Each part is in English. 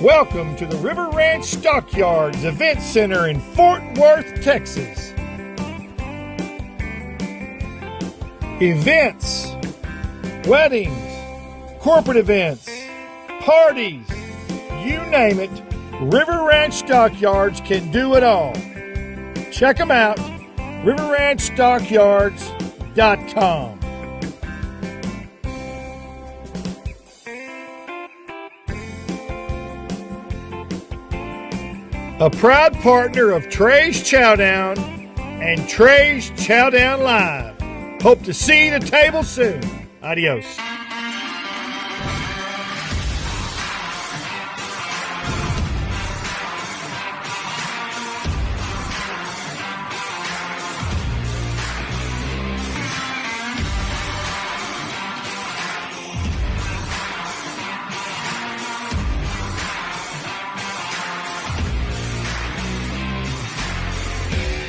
Welcome to the River Ranch Stockyards Event Center in Fort Worth, Texas. Events, weddings, corporate events, parties, you name it, River Ranch Stockyards can do it all. Check them out, riverranchstockyards.com. A proud partner of Trey's Chowdown and Trey's Chowdown Live. Hope to see you at the table soon. Adios.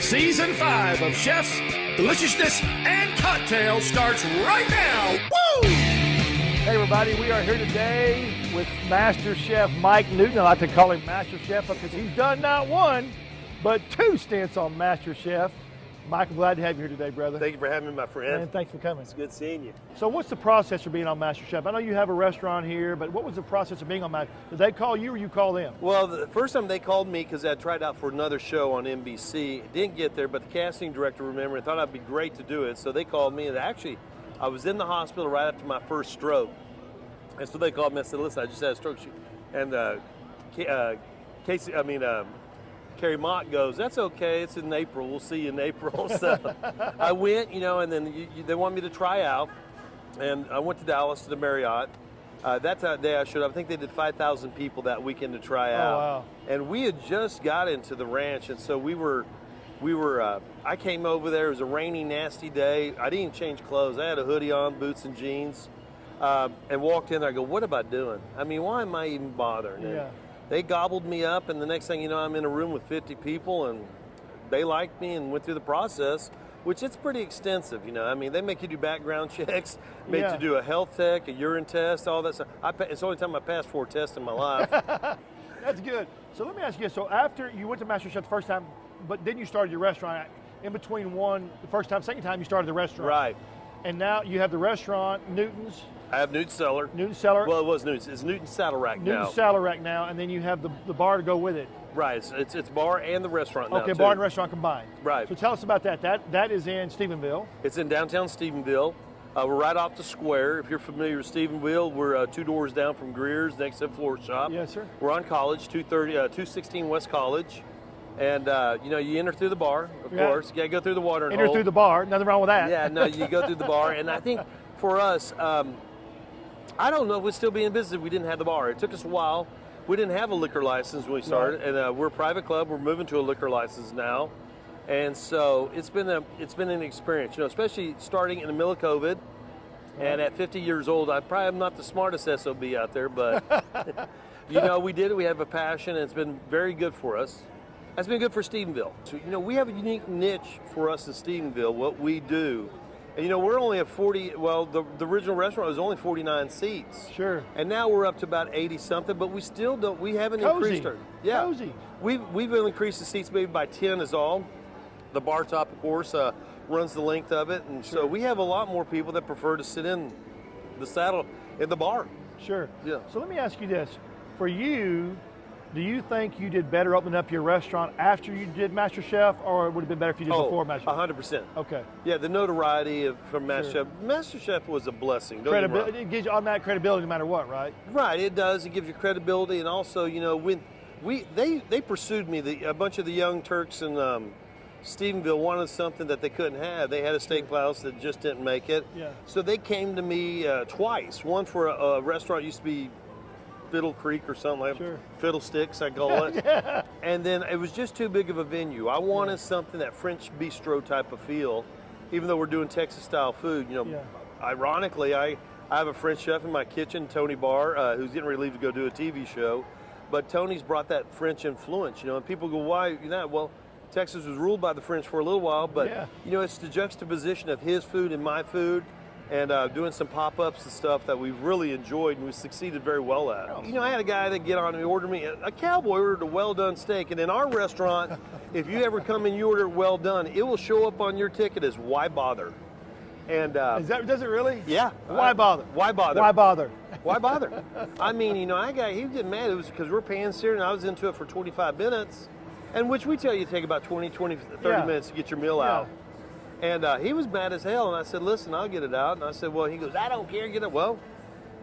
Season 5 of Chef's Deliciousness and Cocktails starts right now. Woo! Hey everybody, we are here today with Master Chef Mike Newton. I like to call him Master Chef because he's done not one, but 2 stints on Master Chef. Mike, I'm glad to have you here today, brother. Thank you for having me, my friend. And thanks for coming. It's good seeing you. So what's the process for being on Master Chef? I know you have a restaurant here, but what was the process of being on Master? Did they call you or you call them? Well, the first time they called me because I tried out for another show on NBC. Didn't get there, but the casting director remembered and thought I'd be great to do it. So they called me, and actually, I was in the hospital right after my first stroke. And so they called me and said, listen, I just had a stroke. And Carrie Mott goes, that's okay, it's in April, we'll see you in April. So I went, and then they wanted me to try out, and I went to Dallas to the Marriott. That day I showed up, I think they did 5,000 people that weekend to try out. Wow. And we had just got into the ranch, and so I came over there, it was a rainy, nasty day. I didn't even change clothes, I had a hoodie on, boots and jeans, and walked in there, I go, what am I doing? I mean, why am I even bothering? Yeah. They gobbled me up, and the next thing you know, I'm in a room with 50 people, and they liked me and went through the process, which it's pretty extensive, I mean, they make you do background checks, make you do a health tech, a urine test, all that stuff. It's the only time I passed 4 tests in my life. That's good. So let me ask you, so after you went to Master Chef the first time, but then you started your restaurant, in between the first time, second time you started the restaurant. Right. And now you have the restaurant, Newton's. I have Newton's Cellar. Newton's Cellar. Well, it was Newton's. It's Newton's Saddle Rack now. Newton's Saddle Rack now, and then you have the bar to go with it. Right. It's bar and the restaurant now, Okay, too. bar and restaurant combined. Right. So tell us about that. That is in Stephenville. It's in downtown Stephenville. We're right off the square. If you're familiar with Stephenville, we're 2 doors down from Greer's, next to Floor Shop. Yes, sir. We're on College, 216 West College. And, you enter through the bar, of course. You got to go through the watering hole. Enter through the bar. Nothing wrong with that. Yeah, no, you go through the bar. And I think for us, I don't know if we'd still be in business if we didn't have the bar. It took us a while. We didn't have a liquor license when we started, and we're a private club. We're moving to a liquor license now. And so it's been an experience, especially starting in the middle of COVID. And at 50 years old, I probably am not the smartest SOB out there, but, we did it. We have a passion, and it's been very good for us. It's been good for Stephenville. So, we have a unique niche for us in Stephenville, what we do. And, we're only at 40, well, the original restaurant was only 49 seats. Sure. And now we're up to about 80-something, but we still don't, we haven't Cozy. increased our. Yeah. Cozy. We've increased the seats maybe by 10 is all. The bar top, of course, runs the length of it. And so we have a lot more people that prefer to sit in the saddle in the bar. Sure. Yeah. So let me ask you this. For you, do you think you did better opening up your restaurant after you did Master Chef, or would it have been better if you did before Master Chef? 100%. Okay. Yeah, the notoriety from Master Chef. Master Chef was a blessing. Credibility. It gives you automatic credibility no matter what, right? Right, it does. It gives you credibility, and also, when they pursued me, a bunch of the young Turks in Stephenville wanted something that they couldn't have. They had a steakhouse that just didn't make it. Yeah. So they came to me twice. One for a restaurant used to be Fiddle Creek or something like that. Fiddlesticks, I call it. Yeah. And then it was just too big of a venue. I wanted something that French bistro type of feel, even though we're doing Texas style food. Ironically, I have a French chef in my kitchen, Tony Barr, who's getting ready to leave to go do a TV show. But Tony's brought that French influence, and people go, why? Well, Texas was ruled by the French for a little while, but it's the juxtaposition of his food and my food and doing some pop-ups and stuff that we've really enjoyed and we succeeded very well at. You know, I had a guy that get on and order me, a cowboy ordered a well-done steak, and in our restaurant, if you ever come and you order well done, it will show up on your ticket as why bother. And does it really? Yeah. Why bother? Why bother? Why bother? Why bother? I mean, you know, he was getting mad. It was because we're paying seared, and I was into it for 25 minutes, and which we tell you to take about 20, 30 minutes to get your meal out. And he was mad as hell, and I said, listen, I'll get it out. And I said, well, he goes, I don't care, get it. Well,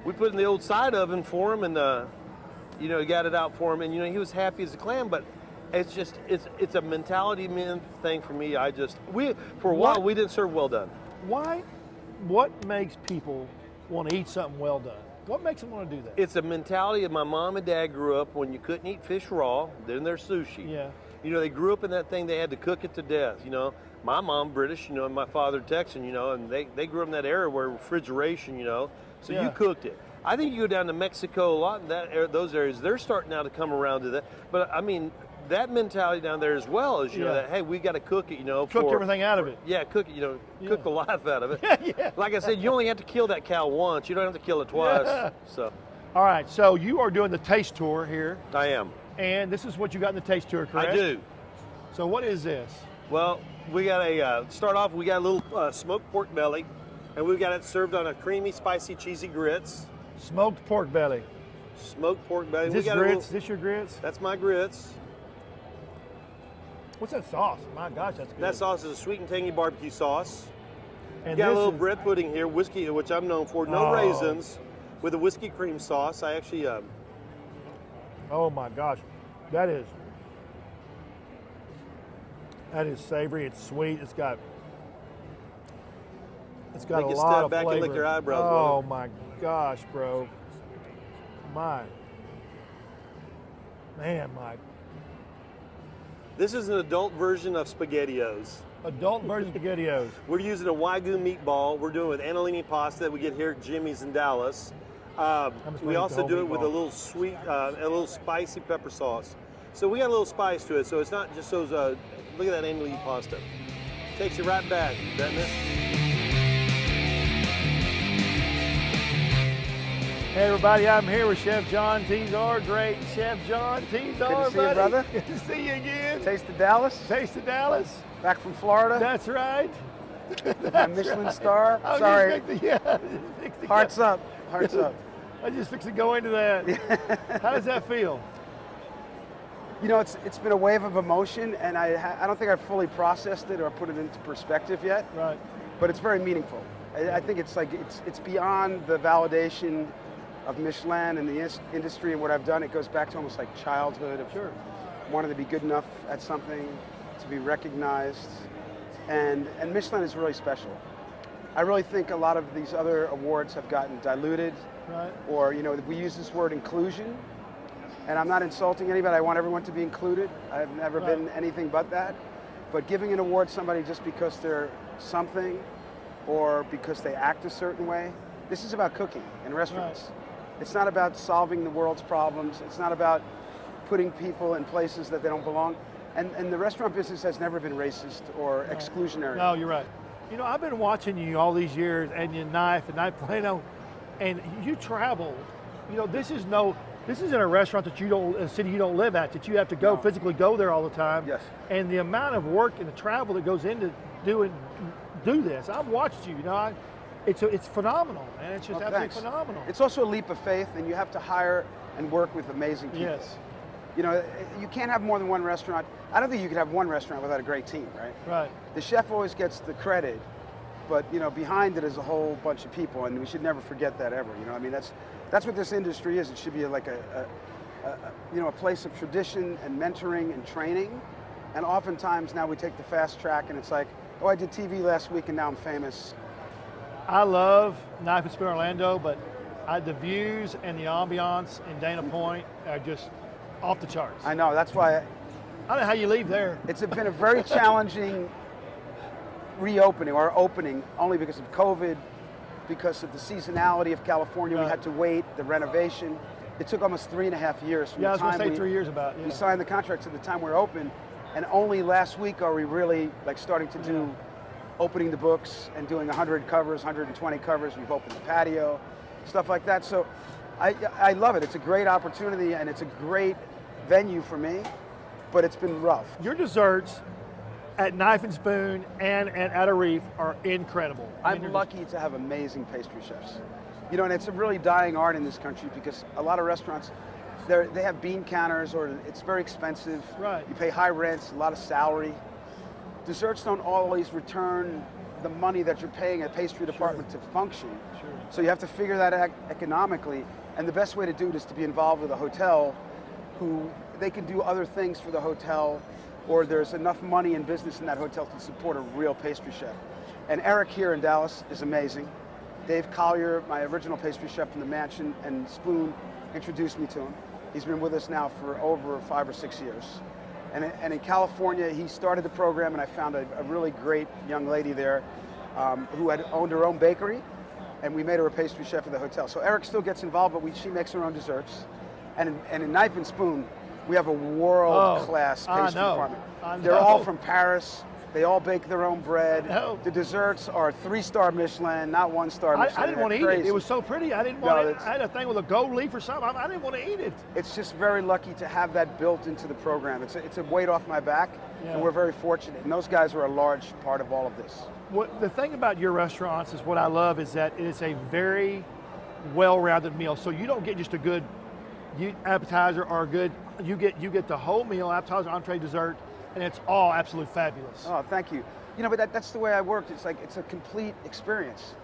we put it in the old side oven for him, and, you know, got it out for him. And, you know, he was happy as a clam, but it's just, it's a mentality thing for me. For a while, we didn't serve well done. Why? What makes people want to eat something well done? What makes them want to do that? It's a mentality of my mom and dad grew up when you couldn't eat fish raw, then there's sushi. Yeah. You know, they grew up in that thing, they had to cook it to death, you know. My mom, British, you know, and my father, Texan, you know, and they grew up in that era where refrigeration, you know, so you cooked it. I think you go down to Mexico a lot in those areas, they're starting now to come around to that. But, I mean, that mentality down there as well is, you know, that, hey, we got to cook it, you know. Cook everything out of it. Yeah, cook it, you know, cook the life out of it. Yeah. Like I said, you only have to kill that cow once. You don't have to kill it twice. Yeah. So. All right, so you are doing the taste tour here. I am. And this is what you got in the taste tour, correct? I do. So what is this? Well, we got start off, we got a little smoked pork belly, and we've got it served on a creamy, spicy, cheesy grits. Smoked pork belly. Smoked pork belly. Is this grits? Is this your grits? That's my grits. What's that sauce? My gosh, that's good. That sauce is a sweet and tangy barbecue sauce. And got a little bread pudding here, whiskey, which I'm known for. No raisins, with a whiskey cream sauce. I actually. Oh my gosh, that is savory. It's sweet. It's got a lot of flavor. Make you step back and lick your eyebrows. Oh my gosh, bro. My. This is an adult version of SpaghettiOs. Adult version of SpaghettiOs. We're using a Wagyu meatball. We're doing it with annellini pasta that we get here at Jimmy's in Dallas. We also do it with a little sweet, a little spicy pepper sauce. So we got a little spice to it. So it's not just those, look at that annellini pasta. Takes you right back, doesn't it? Hey everybody, I'm here with Chef John Tesar. Great Chef John Tesar, Good to see you, brother. Good to see you again. Taste of Dallas. Taste of Dallas. Back from Florida. That's right. A Michelin star. Sorry. Hearts up. Hearts up. I just fixed to go into that. How does that feel? You know, it's been a wave of emotion, and I don't think I've fully processed it or put it into perspective yet. Right. But it's very meaningful. I think it's like it's beyond the validation of Michelin and the industry and what I've done. It goes back to almost like childhood of wanting to be good enough at something, to be recognized, and Michelin is really special. I really think a lot of these other awards have gotten diluted, or you know, we use this word inclusion, and I'm not insulting anybody. I want everyone to be included. I've never been anything but that. But giving an award to somebody just because they're something, or because they act a certain way, this is about cooking in restaurants. It's not about solving the world's problems. It's not about putting people in places that they don't belong. And the restaurant business has never been racist or exclusionary. No, you're right. You know, I've been watching you all these years, and you knife Plano, and you travel. You know, this isn't a restaurant that a city you don't live at, that you have to go physically go there all the time. Yes. And the amount of work and the travel that goes into do this. I've watched you. You know, it's phenomenal, man. It's just absolutely phenomenal. It's also a leap of faith, and you have to hire and work with amazing people. Yes. You know, you can't have more than one restaurant. I don't think you could have one restaurant without a great team, right? Right. The chef always gets the credit, but you know, behind it is a whole bunch of people, and we should never forget that ever. You know, I mean, that's what this industry is. It should be like a place of tradition and mentoring and training. And oftentimes now we take the fast track, and it's like, oh, I did TV last week, and now I'm famous. I love Knife and Spoon Orlando, but the views and the ambiance in Dana Point are just off the charts. I know, that's why. I don't know how you leave there. It's been a very challenging reopening or opening, only because of COVID, because of the seasonality of California. We had to wait, the renovation. It took almost 3.5 years from the time I was going to say 3 years about. We signed the contract to the time we're open, and only last week are we really like starting to do opening the books and doing 100 covers, 120 covers. We've opened the patio, stuff like that. So I love it. It's a great opportunity and it's a great venue for me, but it's been rough. Your desserts at Knife and Spoon and at a Reef are incredible. I'm lucky to have amazing pastry chefs. You know, and it's a really dying art in this country because a lot of restaurants, they have bean counters or it's very expensive. Right. You pay high rents, a lot of salary. Desserts don't always return the money that you're paying a pastry department to function. Sure. So you have to figure that out economically. And the best way to do it is to be involved with a hotel who they can do other things for the hotel, or there's enough money in business in that hotel to support a real pastry chef. And Eric here in Dallas is amazing. Dave Collier, my original pastry chef from the Mansion and Spoon, introduced me to him. He's been with us now for over 5 or 6 years. And in California, he started the program, and I found a really great young lady there who had owned her own bakery, and we made her a pastry chef at the hotel. So Eric still gets involved, but she makes her own desserts. And in Knife and Spoon, we have a world-class pastry department. They're all from Paris. They all bake their own bread. The desserts are 3-star Michelin, not 1-star Michelin. I didn't want to eat it. It was so pretty. I didn't want it. I had a thing with a gold leaf or something. I didn't want to eat it. It's just very lucky to have that built into the program. It's a weight off my back, and we're very fortunate. And those guys are a large part of all of this. The thing about your restaurants is what I love is that it is a very well-rounded meal. So you don't get just a good appetizer or a good, you get the whole meal, appetizer, entree, dessert, and it's all absolutely fabulous. Oh, thank you. You know, but that's the way I worked. It's like, it's a complete experience.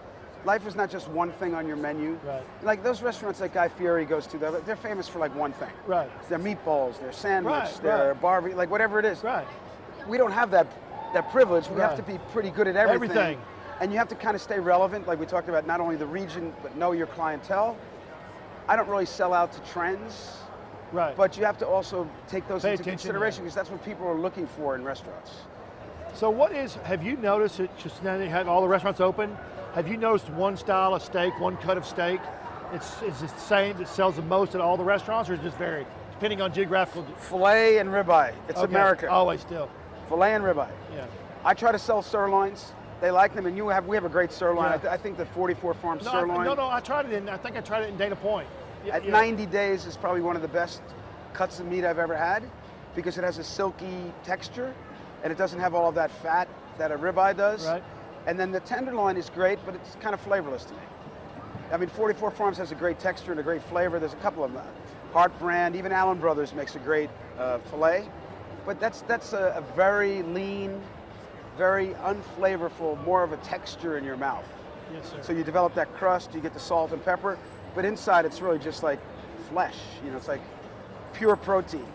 Life is not just one thing on your menu. Right. Like those restaurants that Guy Fieri goes to, they're famous for like one thing. Right. Their meatballs, their sandwich, Right, their right. barbecue, like whatever it is. Right. We don't have that privilege. We have to be pretty good at everything. Everything. And you have to kind of stay relevant, like we talked about, not only the region, but know your clientele. I don't really sell out to trends. Right. But you have to also take those Pay into attention, consideration because that's what people are looking for in restaurants. So have you noticed it, just now that you have all the restaurants open, have you noticed one style of steak, one cut of steak, it's the same that sells the most at all the restaurants, or is it just vary, depending on geographical? Filet and ribeye. It's America. Always still. Filet and ribeye. Yeah. I try to sell sirloins. They like them, and we have a great sirloin. Yeah. I think the 44 Farm sirloin. I tried it I think I tried it in Dana Point. At 90 days is probably one of the best cuts of meat I've ever had because it has a silky texture and it doesn't have all of that fat that a ribeye does. Right. And then the tenderloin is great, but it's kind of flavorless to me. I mean, 44 Farms has a great texture and a great flavor. There's a couple of them. Heart Brand, even Allen Brothers makes a great filet. But that's a very lean, very unflavorful, more of a texture in your mouth. Yes, sir. So you develop that crust, you get the salt and pepper, but inside it's really just like flesh. You know, it's like pure protein.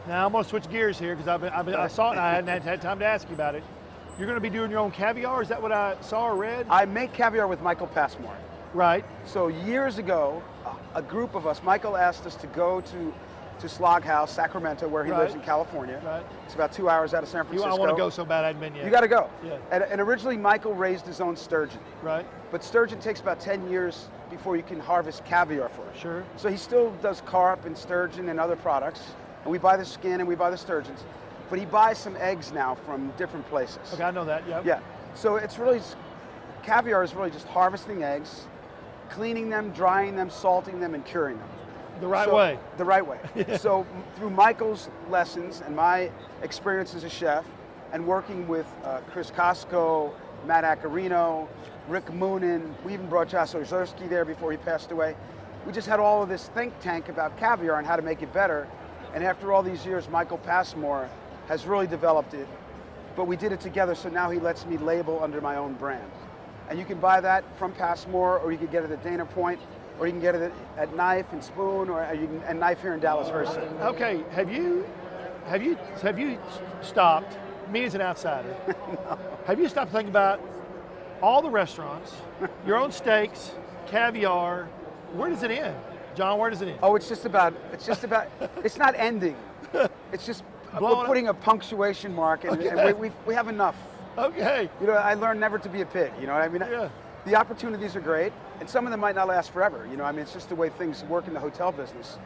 Now I'm going to switch gears here because I saw it and I hadn't had time to ask you about it. You're going to be doing your own caviar? Is that what I saw or read? I make caviar with Michael Passmore. Right. So years ago, a group of us, Michael asked us to go to Slog House, Sacramento, where he lives in California. Right. It's about 2 hours out of San Francisco. I want to go so bad I hadn't been yet. You got to go. Yeah. And originally Michael raised his own sturgeon. Right. But sturgeon takes about 10 years before you can harvest caviar for it. Sure. So he still does carp and sturgeon and other products. And we buy the skin and we buy the sturgeons. But he buys some eggs now from different places. Okay, I know that, yeah. Yeah. So caviar is really just harvesting eggs, cleaning them, drying them, salting them, and curing them. The right way. The right way. Yeah. So through Michael's lessons and my experience as a chef and working with Chris Costco, Matt Accarino, Rick Moonen, we even brought Josh Ozerski there before he passed away. We just had all of this think tank about caviar and how to make it better. And after all these years, Michael Passmore has really developed it. But we did it together, so now he lets me label under my own brand. And you can buy that from Passmore, or you can get it at Dana Point, or you can get it at Knife and Spoon, or and Knife here in Dallas very soon. Okay, have you stopped, me as an outsider, No. have you stopped thinking about all the restaurants, your own steaks, caviar, where does it end? John, where does it end? Oh, it's it's not ending. It's just, we're putting a punctuation mark, and, Okay. and we have enough. Okay. You know, I learned never to be a pig, you know what I mean? Yeah. The opportunities are great, and some of them might not last forever, you know, I mean, it's just the way things work in the hotel business.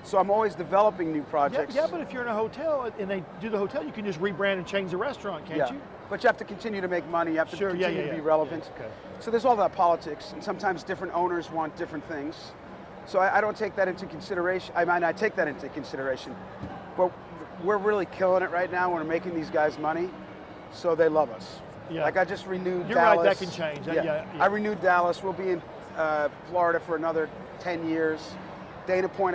So I'm always developing new projects. Yeah, but if you're in a hotel and they do the hotel, you can just rebrand and change the restaurant, can't you? But you have to continue to make money. You have to continue to be relevant. Yeah, okay. So there's all that politics, and sometimes different owners want different things. So I don't take that into consideration. I mean, I take that into consideration, but we're really killing it right now. We're making these guys money, so they love us. Yeah. Like I just renewed You're Dallas. right, that can change. Yeah. I renewed Dallas. We'll be in Florida for another 10 years. Dana Point,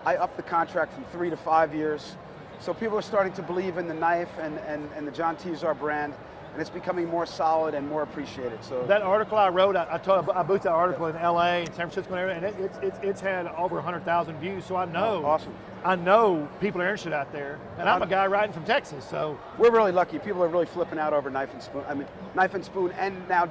I upped the contract from 3 to 5 years. So people are starting to believe in the knife and the John Tesar brand, and it's becoming more solid and more appreciated. So that article I wrote, I boosted that article in LA and San Francisco and everything, and it's had over 100,000 views. So I know, awesome. I know people are interested out there, and I'm a guy writing from Texas, so we're really lucky. People are really flipping out over Knife and Spoon. I mean, Knife and Spoon, and now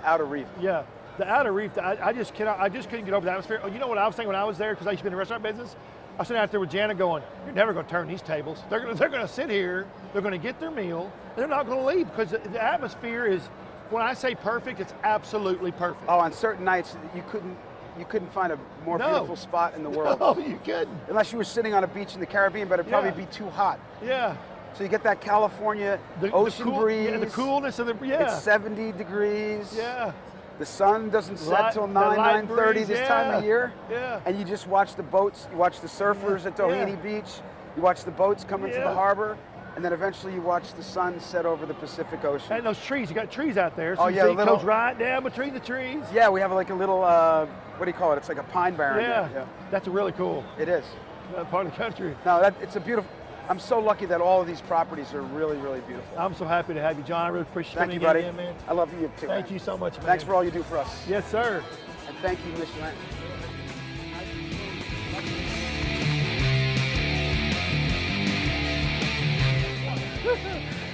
Outer Reef. Yeah, the Outer Reef. I just couldn't get over the atmosphere. Oh, you know what I was thinking when I was there, because I used to be in the restaurant business. I was sitting out there with Jana going, you're never going to turn these tables. They're going to sit here, they're going to get their meal, they're not going to leave, because the atmosphere is, when I say perfect, it's absolutely perfect. Oh, on certain nights, you couldn't find a more beautiful spot in the world. Oh, you couldn't. Unless you were sitting on a beach in the Caribbean, but it'd probably be too hot. Yeah. So you get that California ocean breeze. Yeah, the coolness of It's 70 degrees. Yeah. The sun doesn't set till 9:30 this time of year. Yeah. And you just watch the boats, you watch the surfers at Doheny Beach, you watch the boats come into the harbor, and then eventually you watch the sun set over the Pacific Ocean. And those trees, you got trees out there, so it goes right down between the trees. Yeah, we have like a little, what do you call it? It's like a pine barren. Yeah. That's really cool. It is. That part of the country. No, it's a beautiful, I'm so lucky that all of these properties are really, really beautiful. I'm so happy to have you, John. I really appreciate Thank you, buddy. Again, man. I love you too. Thank you so much, man. Thanks for all you do for us. Yes, sir. And thank you, Michelin.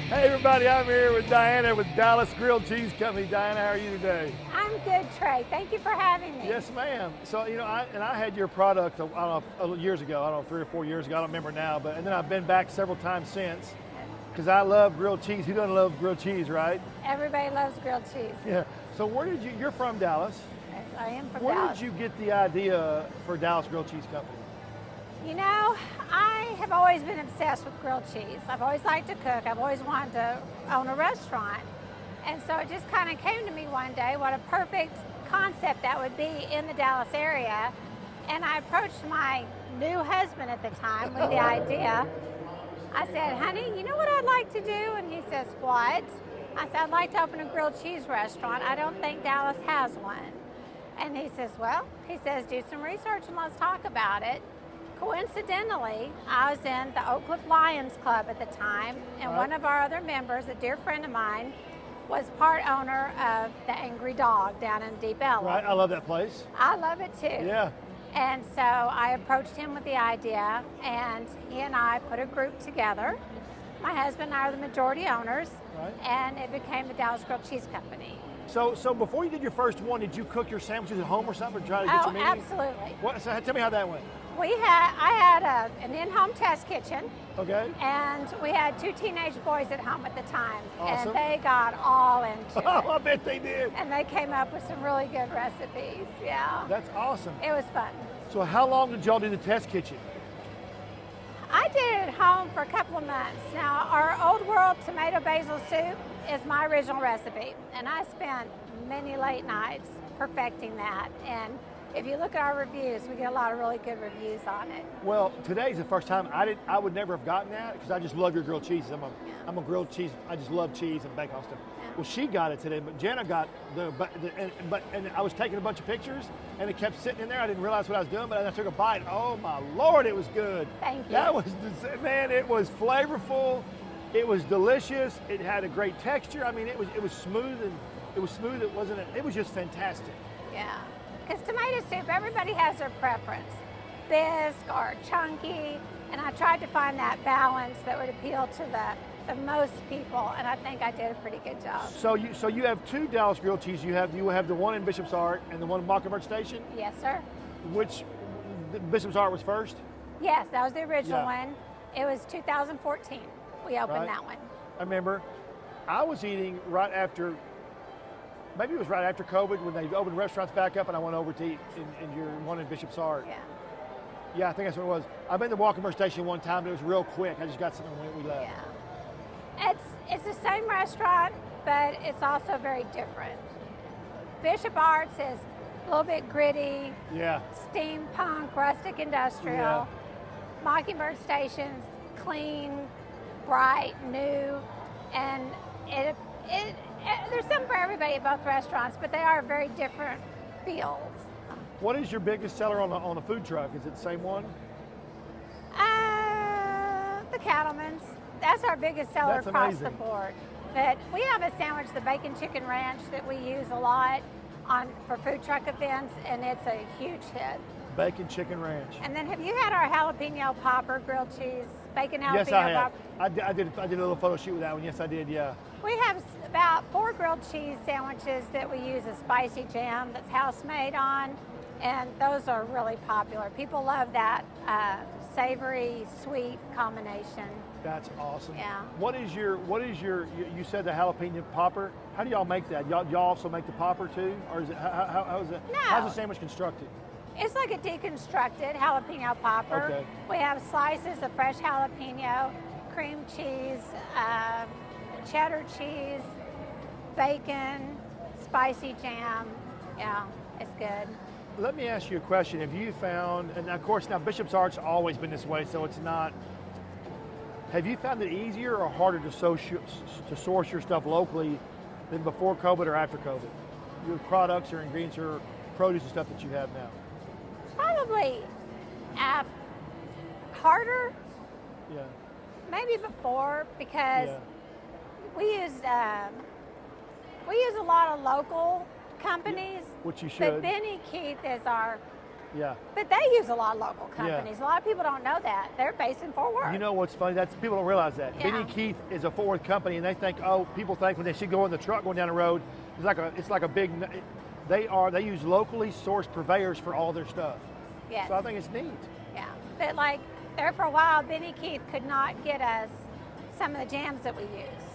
Hey, everybody. I'm here with Diana with Dallas Grilled Cheese Company. Diana, how are you today? I'm good, Trey. Thank you for having me. Yes, ma'am. So, I had your product, I don't know, years ago, 3 or 4 years ago, I don't remember now, and then I've been back several times since, because I love grilled cheese. Who doesn't love grilled cheese, right? Everybody loves grilled cheese. Yeah. So you're from Dallas. Yes, I am from Where Dallas. did you get the idea for Dallas Grilled Cheese Company? You know, I have always been obsessed with grilled cheese. I've always liked to cook. I've always wanted to own a restaurant. And so it just kind of came to me one day what a perfect concept that would be in the Dallas area. And I approached my new husband at the time with the idea. I said, honey, you know what I'd like to do? And he says, what? I said, I'd like to open a grilled cheese restaurant. I don't think Dallas has one. And he says, do some research and let's talk about it. Coincidentally, I was in the Oak Cliff Lions Club at the time, and one of our other members, a dear friend of mine, was part owner of the Angry Dog down in Deep Ellum. Right, I love that place. I love it too. Yeah. And so I approached him with the idea, and he and I put a group together. My husband and I are the majority owners, and it became the Dallas Grilled Cheese Company. So before you did your first one, did you cook your sandwiches at home or something, or try to get your menu? Absolutely. So tell me how that went. I had an in-home test kitchen. Okay. And we had 2 teenage boys at home at the time. Awesome. And they got all into it. Oh, I bet they did. And they came up with some really good recipes. Yeah. That's awesome. It was fun. So how long did y'all do the test kitchen? I did it at home for a couple of months. Now, our Old World tomato basil soup is my original recipe. And I spent many late nights perfecting that. And if you look at our reviews, we get a lot of really good reviews on it. Well, today's the first time I would never have gotten that, because I just love your grilled cheese. I'm a grilled cheese. I just love cheese and bacon stuff. Yeah. Well, she got it today, but Jenna got and I was taking a bunch of pictures, and it kept sitting in there. I didn't realize what I was doing, but I took a bite. Oh my Lord, it was good. Thank you. That was, man, it was flavorful. It was delicious. It had a great texture. I mean, it was smooth, and it was smooth. It was just fantastic. Yeah. Because tomato soup, everybody has their preference, bisque or chunky, and I tried to find that balance that would appeal to the most people, and I think I did a pretty good job. So you have 2 Dallas grilled cheese. You have the one in Bishop's Arch and the one in Mockingbird Station. Yes, sir. Which Bishop's Arch was first? Yes, that was the original one. It was 2014. We opened that one. I remember. I was eating right after. Maybe it was right after COVID when they opened restaurants back up, and I went over to eat in your one in Bishop's Arch. Yeah. Yeah, I think that's what it was. I've been to Walkenburg Station one time, but it was real quick. I just got something when we left. Yeah. It's the same restaurant, but it's also very different. Bishop Arts is a little bit gritty, Yeah. steampunk, rustic industrial. Yeah. Mockingbird Station's clean, bright, new, and there's something for everybody at both restaurants, but they are very different feels. What is your biggest seller on the food truck? Is it the same one? The Cattleman's. That's our biggest seller That's across amazing. the board. But we have a sandwich, the Bacon Chicken Ranch, that we use a lot for food truck events, and it's a huge hit. Bacon Chicken Ranch. And then have you had our jalapeno popper grilled cheese, bacon jalapeno Yes, I have. popper? I did a little photo shoot with that one. Yes, I did. Yeah. We have about 4 grilled cheese sandwiches that we use a spicy jam that's house made on, and those are really popular. People love that savory, sweet combination. That's awesome. Yeah. What is your? You said the jalapeno popper. How do y'all make that? Y'all also make the popper too, or is it how is it? No. How's the sandwich constructed? It's like a deconstructed jalapeno popper. Okay. We have slices of fresh jalapeno, cream cheese, cheddar cheese, bacon, spicy jam. Yeah, it's good. Let me ask you a question. Have you found, and of course now Bishop's Art's always been this way, so it's not. Have you found it easier or harder to source your stuff locally than before COVID or after COVID? Your products or ingredients or produce and stuff that you have now? Probably harder, Yeah. maybe before, because Yeah. we use a lot of local companies. Which you But should. Benny Keith is our. Yeah. But they use a lot of local companies. A lot of people don't know that. They're based in Fort Worth. You know what's funny? That's people don't realize that. Yeah. Benny Keith is a Fort Worth company, and they think, people think when they see go in the truck going down the road, it's like a big. They use locally sourced purveyors for all their stuff. Yes. So I think it's neat. Yeah. But like there for a while, Benny Keith could not get us some of the jams that we use.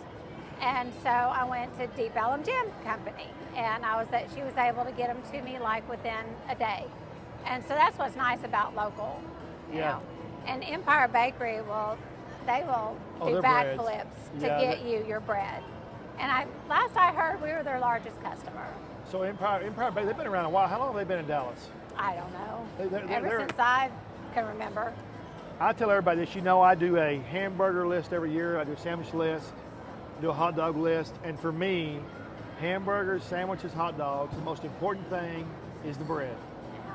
And so I went to Deep Ellum Jam Company, and she was able to get them to me like within a day. And so that's what's nice about local. You Yeah. know. And Empire Bakery they will do their breads. backflips to Yeah, get you your bread. And last I heard, we were their largest customer. So Empire, they've been around a while. How long have they been in Dallas? I don't know. They're- Ever since I can remember. I tell everybody this. You know, I do a hamburger list every year. I do a sandwich list, do a hot dog list, and for me, hamburgers, sandwiches, hot dogs, the most important thing is the bread.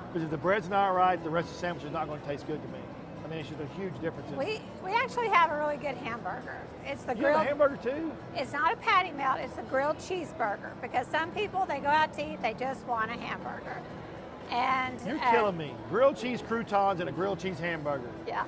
Because if the bread's not right, the rest of the sandwich is not going to taste good to me. I mean, it's just a huge difference. We actually have a really good hamburger. It's the You have grilled. a hamburger too? It's not a patty melt. It's a grilled cheeseburger. Because some people, they go out to eat, they just want a hamburger. And You're killing me. Grilled cheese croutons and a grilled cheese hamburger. Yeah.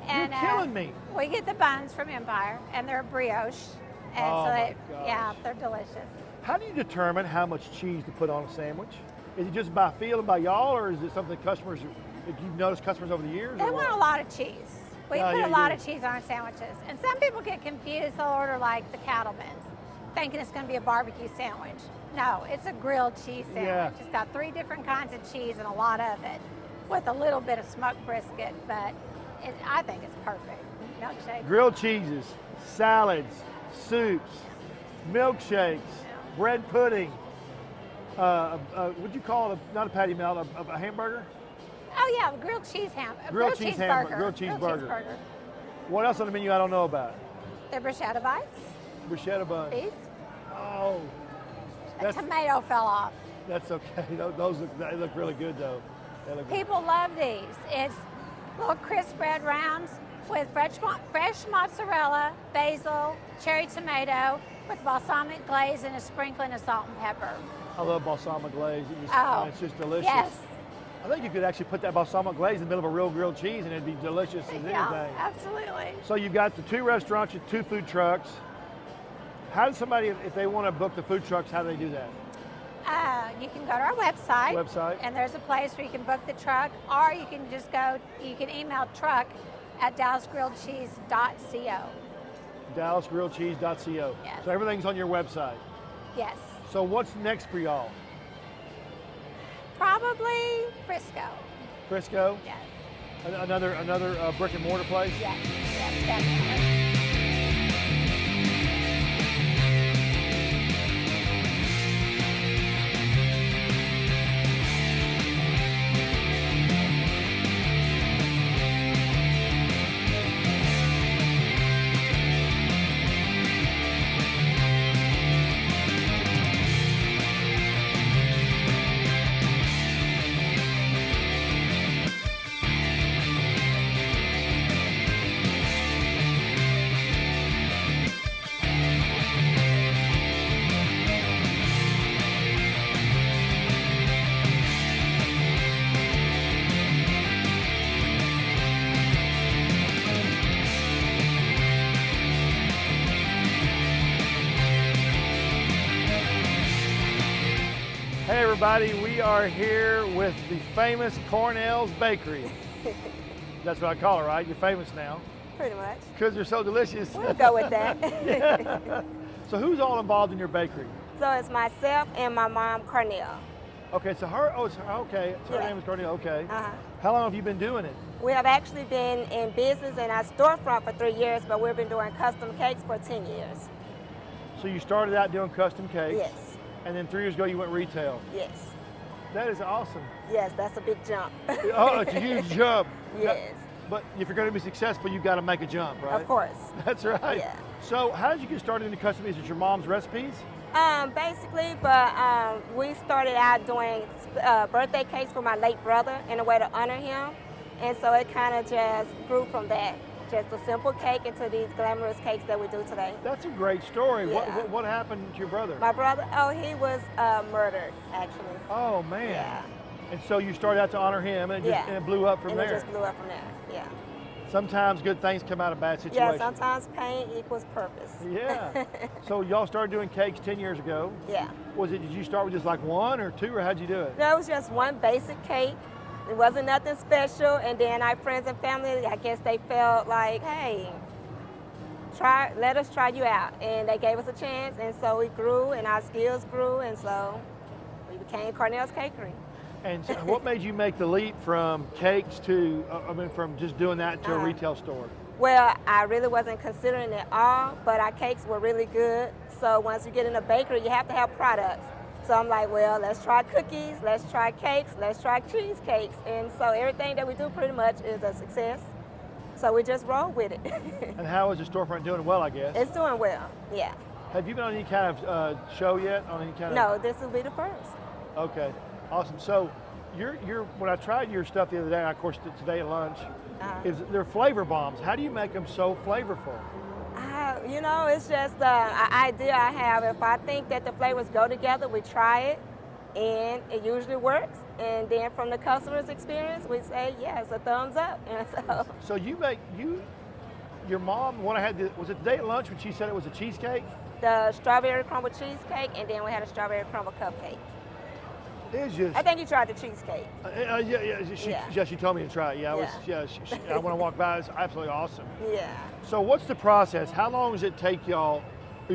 And, You're killing me. We get the buns from Empire, and they're brioche. And Oh, so my yeah, gosh. they're delicious. How do you determine how much cheese to put on a sandwich? Is it just by feel and by y'all, or is it something customers, if you've noticed customers over the years? They or want what? a lot of cheese. We Yeah, put yeah, a lot you of cheese on our sandwiches. And some people get confused. They'll order like the Cattleman's, thinking it's going to be a barbecue sandwich. No, it's a grilled cheese sandwich. Yeah. It's got 3 different kinds of cheese and a lot of it, with a little bit of smoked brisket. But I think it's perfect. Milkshake. Grilled cheeses, salads, soups, milkshakes, bread pudding. Would you call it not a patty melt, a hamburger? Oh yeah, grilled cheese Grilled cheese hamburger, cheeseburger. grilled cheeseburger. What else on the menu I don't know about? The bruschetta bites, Bruschetta buns. beef. Oh, The that's tomato fell off. okay. They look really good though. They look good. People love these. It's little crisp bread rounds with fresh mozzarella, basil, cherry tomato, with balsamic glaze and a sprinkling of salt and pepper. I love balsamic glaze. It's just delicious. Yes. I think you could actually put that balsamic glaze in the middle of a real grilled cheese and it'd be delicious as Yeah, anything. absolutely. So you've got the 2 restaurants, your 2 food trucks. How does somebody, if they want to book the food trucks, how do they do that? You can go to our website. Website. And there's a place where you can book the truck, or you can just you can email truck@dallasgrilledcheese.co. DallasGrilledCheese.co. Yes. So everything's on your website. Yes. So what's next for y'all? Probably Frisco. Frisco? Yes. Another brick and mortar place? Yes, yes, definitely. Hey everybody, we are here with the famous Carnell's Bakery. That's what I call it, right? You're famous now. Pretty much. Because they're so delicious. We'll go with that. Yeah. So who's all involved in your bakery? So it's myself and my mom, Carnell. Okay, so her, okay, so her Yeah. name is Carnell, okay. Uh-huh. How long have you been doing it? We have actually been in business in our storefront for 3 years, but we've been doing custom cakes for 10 years. So you started out doing custom cakes? Yes. And then 3 years ago you went retail? Yes. That is awesome. Yes, that's a big jump. Oh, it's a huge jump. Yes. But if you're going to be successful, you've got to make a jump, right? Of course. That's right. Yeah. So how did you get started in the custom? Is it your mom's recipes? Basically, but we started out doing birthday cakes for my late brother in a way to honor him. And so it kind of just grew from that. Just a simple cake into these glamorous cakes that we do today. That's a great story. Yeah. What happened to your brother? My brother, oh, he was murdered, actually. Oh, man. Yeah. And so you started out to honor him, and it blew up from and there. it just blew up from there, yeah. Sometimes good things come out of bad situations. Yeah, sometimes pain equals purpose. Yeah. So y'all started doing cakes 10 years ago. Yeah. Did you start with just like one or two, or how'd you do it? No, it was just one basic cake. It wasn't nothing special, and then our friends and family, I guess they felt like, hey, let us try you out. And they gave us a chance, and so we grew, and our skills grew, and so we became Carnell's Cakery. And so what made you make the leap from cakes to, from just doing that to a retail store? Well, I really wasn't considering it all, but our cakes were really good. So once you get in a bakery, you have to have products. So I'm like, well, let's try cookies, let's try cakes, let's try cheesecakes. And so everything that we do pretty much is a success. So we just roll with it. And how is the storefront doing? Well, I guess. It's doing well, yeah. Have you been on any kind of show yet? On any kind No, this will be the first. Okay, awesome. So when I tried your stuff the other day, of course today at lunch, they're flavor bombs. How do you make them so flavorful? You know, it's just an idea I have. If I think that the flavors go together, we try it, and it usually works. And then from the customer's experience, we say, yeah, it's a thumbs up. And so your mom, when I had was it today at lunch when she said it was a cheesecake? The strawberry crumble cheesecake, and then we had a strawberry crumble cupcake. It's just, I think you tried the cheesecake. She told me to try it. I want to walk by. It's absolutely awesome. Yeah. So what's the process? How long does it take y'all? Are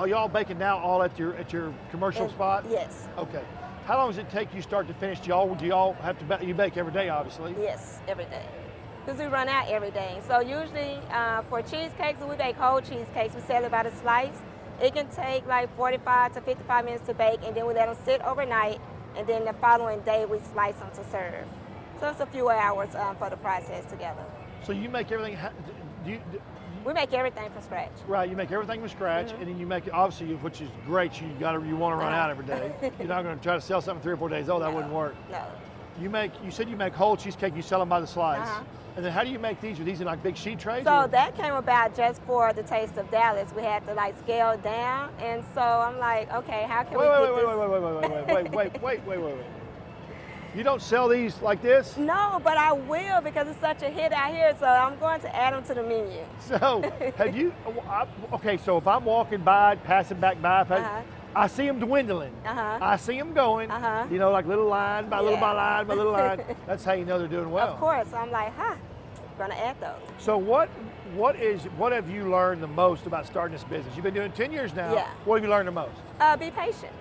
y'all baking now all at your commercial spot? Yes. Okay. How long does it take you start to finish? Do y'all have to you bake every day, obviously? Yes, every day. Because we run out every day. So usually for cheesecakes, we bake whole cheesecakes. We sell it by the slice. It can take like 45 to 55 minutes to bake, and then we let them sit overnight, and then the following day we slice them to serve. So it's a few hours for the process together. So you make everything, we make everything from scratch. Right, you make everything from scratch, and then you make it, obviously, which is great, you want to run out every day. You're not going to try to sell something 3 or 4 days old, that wouldn't work. No. You said you make whole cheesecake, you sell them by the slice. And then how do you make these? Are these in like big sheet trays? So that came about just for the Taste of Dallas. We had to like scale down, and so I'm like, okay, how can we get this? Wait. You don't sell these like this? No, but I will because it's such a hit out here, so I'm going to add them to the menu. So have you, okay, so if I'm walking by, passing back by, I see them dwindling. I see them going, like little line by little line by little line. That's how you know they're doing well. Of course. I'm like, gonna add those. So what have you learned the most about starting this business? You've been doing 10 years now. Yeah. What have you learned the most? Be patient.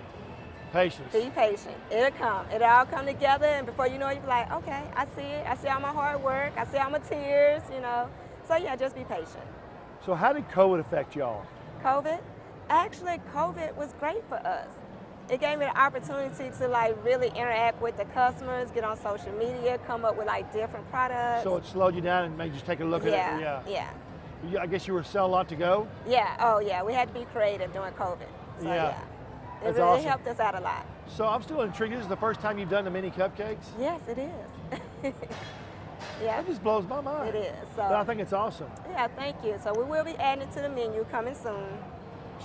Patience. Be patient. It'll come. It'll all come together, and before you know it, you'll be like, okay, I see it. I see all my hard work. I see all my tears, you know. So yeah, just be patient. So how did COVID affect y'all? COVID? Actually, COVID was great for us. It gave me the opportunity to like really interact with the customers, get on social media, come up with like different products. So it slowed you down and made you just take a look at it? Yeah. I guess you were selling a lot to go? Yeah, oh yeah, we had to be creative during COVID. So yeah. It really awesome. helped us out a lot. So I'm still intrigued. This is the first time you've done the mini cupcakes? Yes, it is. Yeah. That just blows my mind. It is. So, but I think it's awesome. Yeah, thank you. So we will be adding it to the menu coming soon.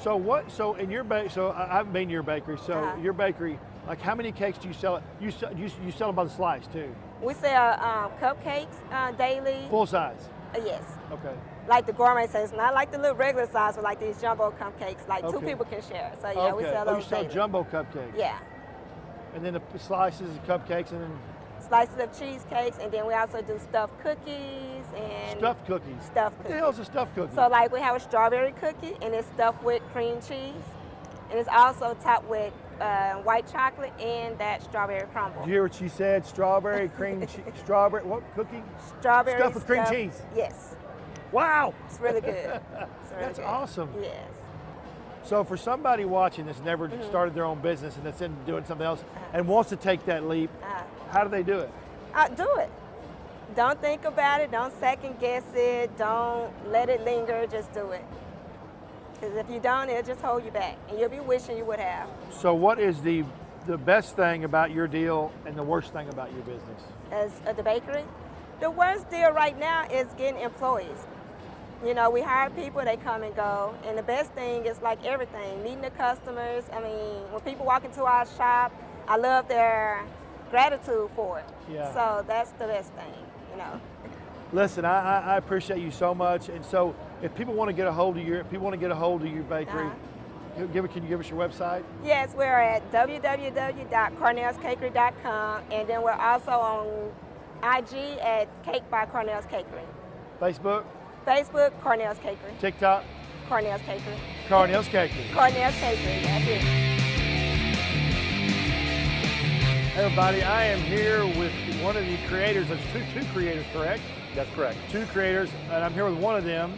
So what? So in your so I haven't been to your bakery. So your bakery, like how many cakes do you sell? You sell them by the slice too. We sell cupcakes daily. Full size. Yes. Okay. Like the gourmet size, not like the little regular size, but like these jumbo cupcakes, like two people can share. So yeah, we sell those. You sell daily. jumbo cupcakes. Yeah. And then the slices of cupcakes, and then slices of cheesecakes, and then we also do stuffed cookies and stuffed cookies. Stuffed What cookies. the hell is a stuffed cookie? So like we have a strawberry cookie, and it's stuffed with cream cheese, and it's also topped with white chocolate and that strawberry crumble. Did you hear what she said? Strawberry cream cheese. Strawberry what cookie? Strawberry stuffed with cream cheese. Yes. Wow. It's really good. It's really That's good. awesome. Yes. So for somebody watching that's never started their own business and that's in doing something else and wants to take that leap, how do they do it? Do it. Don't think about it. Don't second guess it. Don't let it linger. Just do it. Because if you don't, it'll just hold you back, and you'll be wishing you would have. So what is the best thing about your deal and the worst thing about your business? As the bakery, the worst deal right now is getting employees. You know, we hire people, they come and go, and the best thing is like everything, meeting the customers. I mean, when people walk into our shop, I love their gratitude for it. Yeah. So that's the best thing, you know. Listen, I appreciate you so much, and so if people want to get a hold of your bakery, can you give us your website? Yes, we're at www.carnellscakery.com, and then we're also on IG at Cake by Carnell's Cakery. Facebook, Carnell's Cakery. TikTok, Carnell's Cakery. Carnell's Cakery. Carnell's Cakery, that's it. Hey everybody, I am here with one of the creators. There's two creators, correct? That's correct. Two creators, and I'm here with one of them,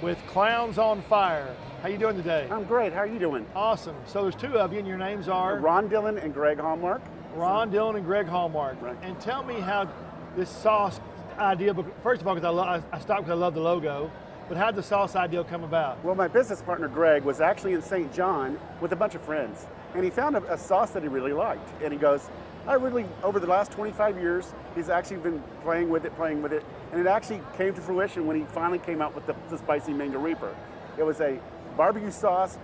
with Klowns on Fire. How you doing today? I'm great. How are you doing? Awesome. So there's two of you, and your names are? Ron Dillon and Greg Hallmark. Ron Dillon and Greg Hallmark. Right. And tell me how this sauce idea, first of all, because I stopped because I love the logo, but how did the sauce idea come about? Well, my business partner Greg was actually in St. John with a bunch of friends, and he found a sauce that he really liked. And he goes, over the last 25 years, he's actually been playing with it, and it actually came to fruition when he finally came out with the Spicy Mango Reaper. It was a barbecue sauce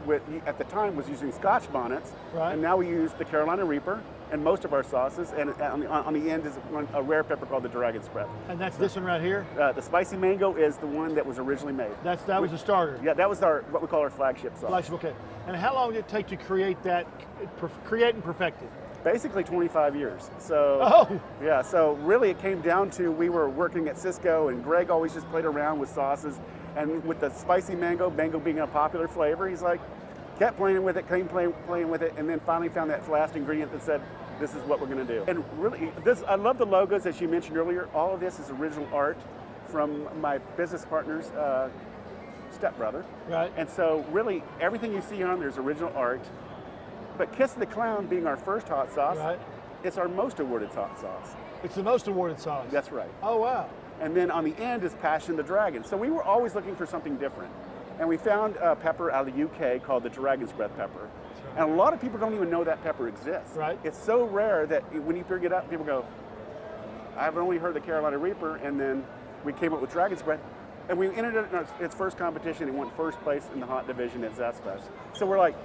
at the time was using Scotch bonnets, right. And now we use the Carolina Reaper in most of our sauces, and on the end is a rare pepper called the Dragon Spread. And that's this one right here? The Spicy Mango is the one that was originally made. That was the starter? Yeah, that was what we call our flagship sauce. Okay. And how long did it take to create and perfect it? Basically 25 years. So, yeah, so really it came down to, we were working at Cisco, and Greg always just played around with sauces, and with the spicy mango being a popular flavor, he's like, kept playing with it, playing with it, and then finally found that last ingredient that said, this is what we're going to do. And really, I love the logos, as you mentioned earlier. All of this is original art from my business partner's stepbrother. Right. And so really, everything you see on there's original art. But Kiss the Clown being our first hot sauce, right. It's our most awarded hot sauce. It's the most awarded sauce? That's right. Oh, wow. And then on the end is Passion the Dragon. So we were always looking for something different. And we found a pepper out of the UK called the Dragon's Breath pepper. Right. And a lot of people don't even know that pepper exists. Right. It's so rare that when you pick it up, people go, I've only heard the Carolina Reaper, and then we came up with Dragon's Breath. And we entered it in its first competition and won first place in the hot division at Zest Fest. So we're like,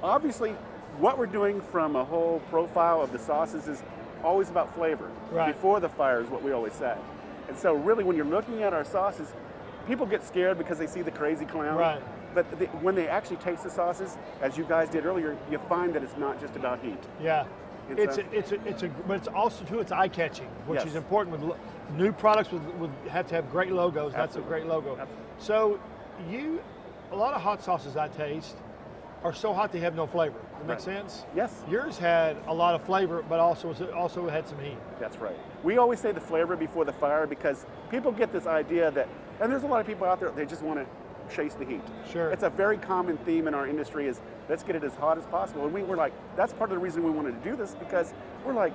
obviously, what we're doing from a whole profile of the sauces is always about flavor. Right. Before the fire is what we always say. And so really when you're looking at our sauces, people get scared because they see the crazy clown. Right. But when they actually taste the sauces, as you guys did earlier, you find that it's not just about heat. Yeah. But it's also too, it's eye-catching, which is important. With new products would have to have great logos. Absolutely. That's a great logo. Absolutely. So a lot of hot sauces I taste, are so hot they have no flavor. That makes sense? Yes. Yours had a lot of flavor, but also had some heat. That's right. We always say the flavor before the fire because people get this idea that, and there's a lot of people out there, they just want to chase the heat. Sure. It's a very common theme in our industry is let's get it as hot as possible. And we were like, that's part of the reason we wanted to do this because we're like,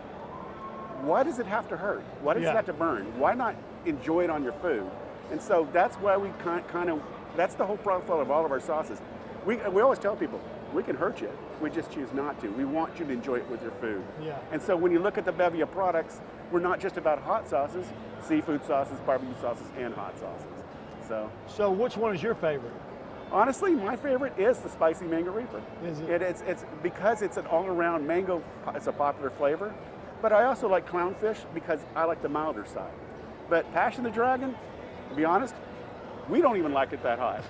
why does it have to hurt? Why does it have to burn? Why not enjoy it on your food? And so that's why we kind of, that's the whole profile of all of our sauces. We always tell people, we can hurt you, we just choose not to. We want you to enjoy it with your food. Yeah. And so when you look at the bevy of products, we're not just about hot sauces, seafood sauces, barbecue sauces, and hot sauces. So which one is your favorite? Honestly, my favorite is the spicy mango reaper. Is it? It's because it's an all-around mango, it's a popular flavor. But I also like clownfish because I like the milder side. But Passion the Dragon, to be honest, we don't even like it that hot.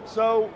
So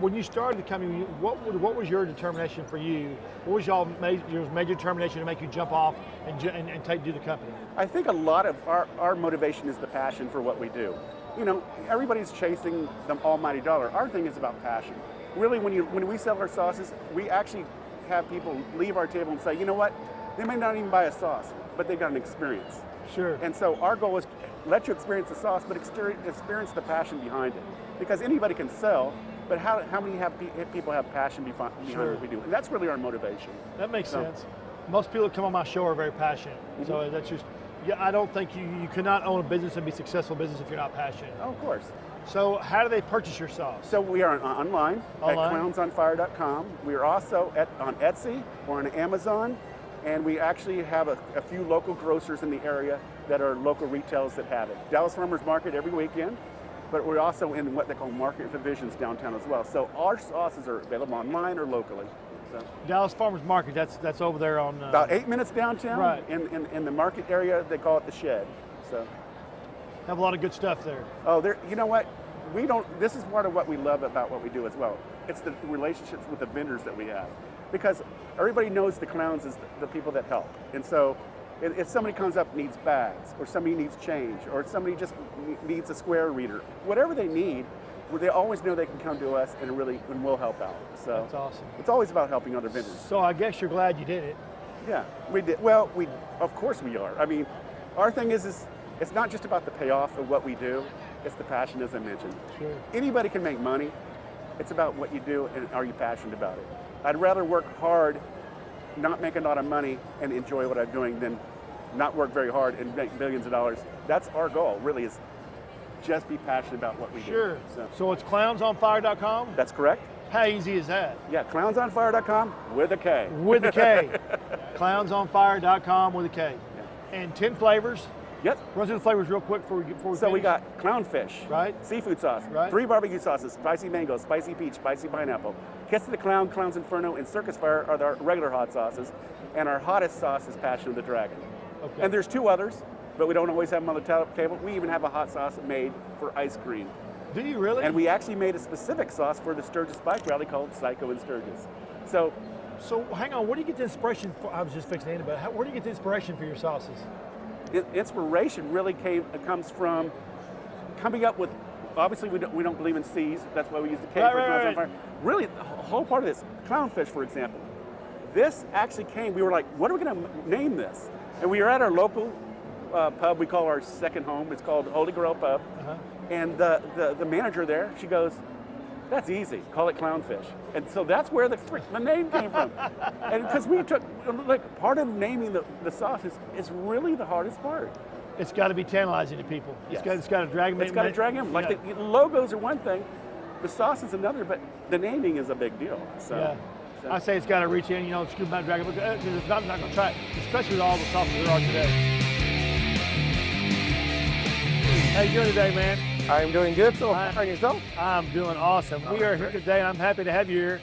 when you started the company, what was your determination for you? What was your major determination to make you jump off and do the company? I think a lot of our motivation is the passion for what we do. You know, everybody's chasing the almighty dollar. Our thing is about passion. Really, when we sell our sauces, we actually have people leave our table and say, you know what, they may not even buy a sauce, but they got an experience. Sure. And so our goal is to let you experience the sauce, but experience the passion behind it. Because anybody can sell, but how many people have passion behind what we do? And that's really our motivation. That makes sense. Most people that come on my show are very passionate. Mm-hmm. So that's just, I don't think you cannot own a business and be successful business if you're not passionate. Oh, of course. So how do they purchase your sauce? So we are online? At clownsonfire.com. We are also on Etsy or on Amazon, and we actually have a few local grocers in the area that are local retailers that have it. Dallas Farmers Market every weekend, but we're also in what they call market divisions downtown as well. So our sauces are available online or locally. So. Dallas Farmers Market, that's over there on... about 8 minutes downtown. Right. In the market area, they call it the Shed. So. Have a lot of good stuff there. Oh, you know what? This is part of what we love about what we do as well. It's the relationships with the vendors that we have. Because everybody knows the Klowns is the people that help. And so if somebody comes up and needs bags, or somebody needs change, or somebody just needs a square reader, whatever they need, they always know they can come to us and we'll help out. So that's awesome. It's always about helping other vendors. So I guess you're glad you did it. Yeah, we did. Well, of course we are. I mean, our thing is it's not just about the payoff of what we do, it's the passion, as I mentioned. Sure. Anybody can make money. It's about what you do and are you passionate about it. I'd rather work hard, not make a lot of money, and enjoy what I'm doing than not work very hard and make billions of dollars. That's our goal, really, is just be passionate about what we do. Sure. So it's clownsonfire.com? That's correct. How easy is that? Yeah, clownsonfire.com with a K. With a K. Clownsonfire.com with a K. Yeah. And 10 flavors. Yep. Run through the flavors real quick before we So finish. we got clownfish, right? Seafood sauce, right? 3 barbecue sauces, spicy mango, spicy peach, spicy pineapple. Kiss of the Clown, Clown's Inferno, and Circus Fire are our regular hot sauces. And our hottest sauce is Passion of the Dragon. Okay. And there's 2 others, but we don't always have them on the table. We even have a hot sauce made for ice cream. Do you really? And we actually made a specific sauce for the Sturgis Bike Rally called Psycho and Sturgis. So hang on, where do you get the inspiration for? I was just fixing it, but where do you get the inspiration for your sauces? Inspiration really comes from coming up with. Obviously, we don't believe in C's. That's why we use the K for Clowns on Fire. Really, the whole part of this, clownfish, for example. This actually came. We were like, what are we going to name this? And we were at our local pub. We call our second home. It's called Holy Grail Pub. Uh-huh. And the manager there, she goes, that's easy. Call it clownfish. And so that's where the name came from. And because we took, part of naming the sauce is really the hardest part. It's got to be tantalizing to people. Yes. It's got to drag them in. It's got to drag them. Like the logos are one thing, the sauce is another, but the naming is a big deal. So, yeah. I say it's got to reach in, scoop out, drag it, because it's not going to try it, especially with all the sauces there are today. How you doing today, man? I'm doing good. So, and yourself? I'm doing awesome. We are here today, and I'm happy to have you here.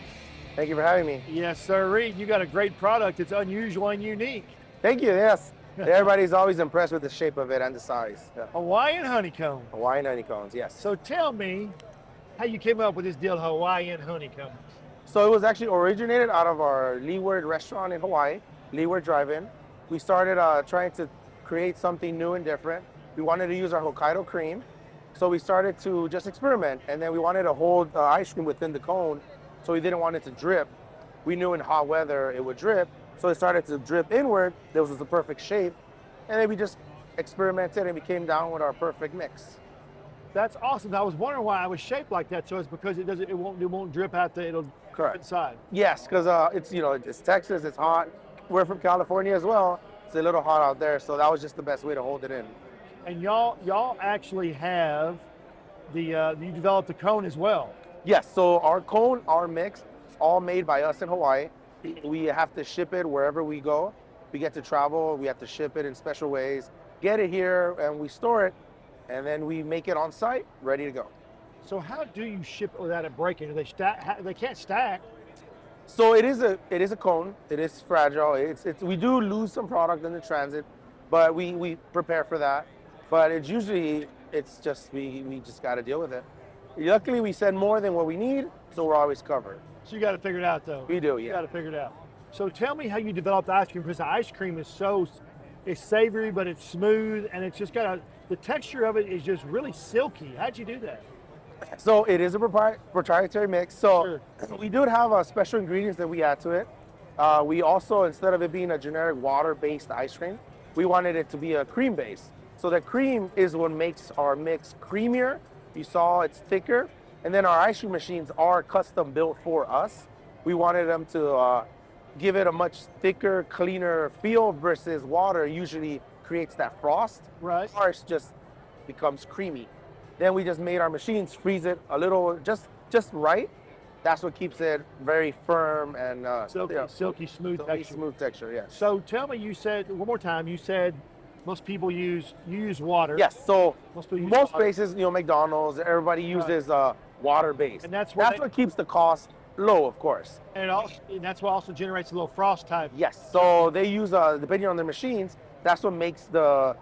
Thank you for having me. Yes, sir. Reed, you got a great product. It's unusual and unique. Thank you. Yes. Everybody's always impressed with the shape of it and the size. Yeah. Hawaiian honeycomb. Hawaiian honey cones, yes. So tell me how you came up with this deal, Hawaiian honeycombs. So it was actually originated out of our Leeward restaurant in Hawaii, Leeward Drive-In. We started trying to create something new and different. We wanted to use our Hokkaido cream, So we started to just experiment, and then we wanted to hold ice cream within the cone, so we didn't want it to drip. We knew in hot weather it would drip, so it started to drip inward. This was the perfect shape, and then we just experimented and we came down with our perfect mix. That's awesome. I was wondering why it was shaped like that. So it's because it won't drip out it'll Correct. inside. Yes, because it's it's Texas, it's hot. We're from California as well. It's a little hot out there, so that was just the best way to hold it in. And y'all actually have you developed the cone as well. Yes, so our cone, our mix, it's all made by us in Hawaii. We have to ship it wherever we go. We get to travel, we have to ship it in special ways, get it here, and we store it, and then we make it on site, ready to go. So how do you ship it without it breaking? Do they stack? They can't stack. So it is a cone. It is fragile. We do lose some product in the transit, but we prepare for that. But it's usually just we just got to deal with it. Luckily, we send more than what we need, so we're always covered. So you got to figure it out, though. We do, You yeah. got to figure it out. So tell me how you developed the ice cream, because the ice cream is it's savory, but it's smooth, and it's just the texture of it is just really silky. How'd you do that? So it is a proprietary mix. So we do have special ingredients that we add to it. We also, instead of it being a generic water-based ice cream, we wanted it to be a cream-based. So the cream is what makes our mix creamier. You saw it's thicker. And then our ice cream machines are custom built for us. We wanted them to give it a much thicker, cleaner feel versus water usually creates that frost. Right. Ours just becomes creamy. Then we just made our machines freeze it a little, just right. That's what keeps it very firm and silky, smooth texture. Smooth texture, yes. So tell me, you said one more time. You said most people use water. Yes. So most water. places, McDonald's, everybody uses water based, and that's what keeps the cost low, of course. And that's what also generates a little frost type. Yes. So they use depending on their machines. That's what makes the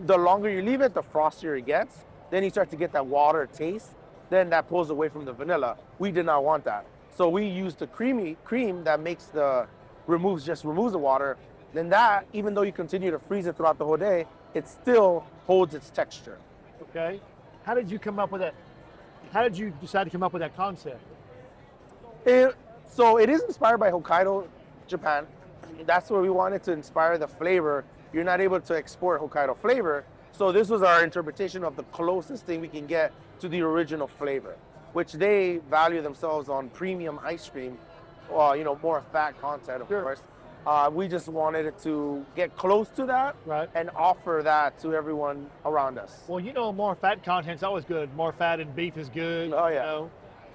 longer you leave it, the frostier it gets. Then you start to get that water taste. Then that pulls away from the vanilla. We did not want that. So we used the cream that makes removes the water. Then that, even though you continue to freeze it throughout the whole day, it still holds its texture. Okay. How did you come up with that? How did you decide to come up with that concept? So it is inspired by Hokkaido, Japan. That's where we wanted to inspire the flavor. You're not able to export Hokkaido flavor. So this was our interpretation of the closest thing we can get to the original flavor, which they value themselves on premium ice cream, more fat content, of course. We just wanted it to get close to that and offer that to everyone around us. Well, more fat content's always good. More fat in beef is good. Oh, yeah. Of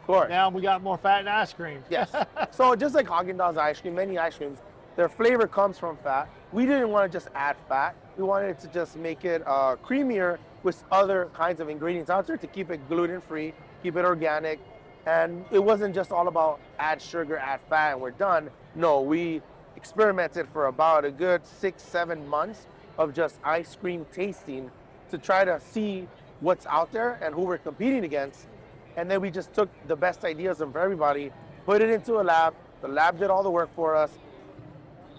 course. Now we got more fat in ice cream. Yes. So just like Haagen-Dazs ice cream, many ice creams, their flavor comes from fat. We didn't want to just add fat. We wanted to just make it creamier with other kinds of ingredients out there to keep it gluten-free, keep it organic. And it wasn't just all about add sugar, add fat, and we're done. No, we experimented for about a good 6-7 months of just ice cream tasting to try to see what's out there and who we're competing against. And then we just took the best ideas of everybody, put it into a lab. The lab did all the work for us,